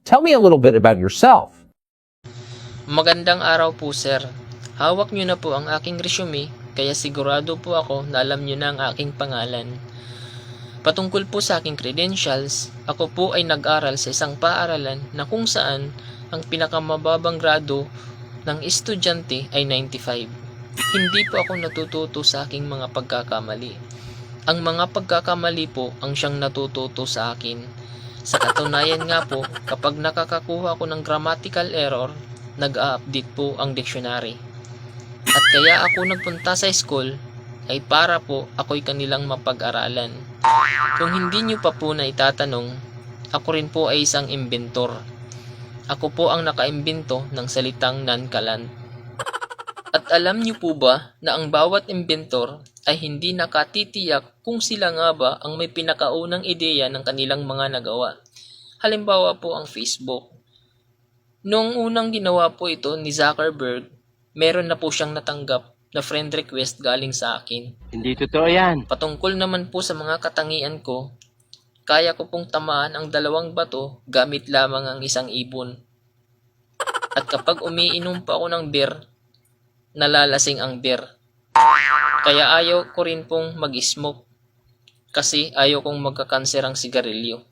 Tell me a little bit about yourself. Magandang araw po, sir. Hawak niyo na po ang aking resume, kaya sigurado po ako na alam niyo na ang aking pangalan. Patungkol po sa aking credentials, ako po ay nag-aral sa isang paaralan na kung saan ang pinakamababang grado ng estudyante ay 95. Hindi po ako natututo sa aking mga pagkakamali. Ang mga pagkakamali po ang siyang natututo sa akin. Sa katunayan nga po, kapag nakakakuha ko ng grammatical error, nag-a-update po ang dictionary. At kaya ako nagpunta sa school ay para po ako'y kanilang mapag-aralan. Kung hindi nyo pa po na itatanong, ako rin po ay isang inventor. Ako po ang nakaimbento ng salitang nonchalant. At alam nyo po ba na ang bawat inventor ay hindi nakatitiyak kung sila nga ba ang may pinakaunang ideya ng kanilang mga nagawa. Halimbawa po ang Facebook. Noong unang ginawa po ito ni Zuckerberg, meron na po siyang natanggap na friend request galing sa akin. Hindi totoo yan. Patungkol naman po sa mga katangian ko, kaya ko pong tamaan ang 2 bato gamit lamang ang isang ibon. At kapag umiinom pa ako ng beer, nalalasing ang beer. Kaya ayaw ko rin pong mag-smoke kasi ayaw kong magkakanser ang sigarilyo.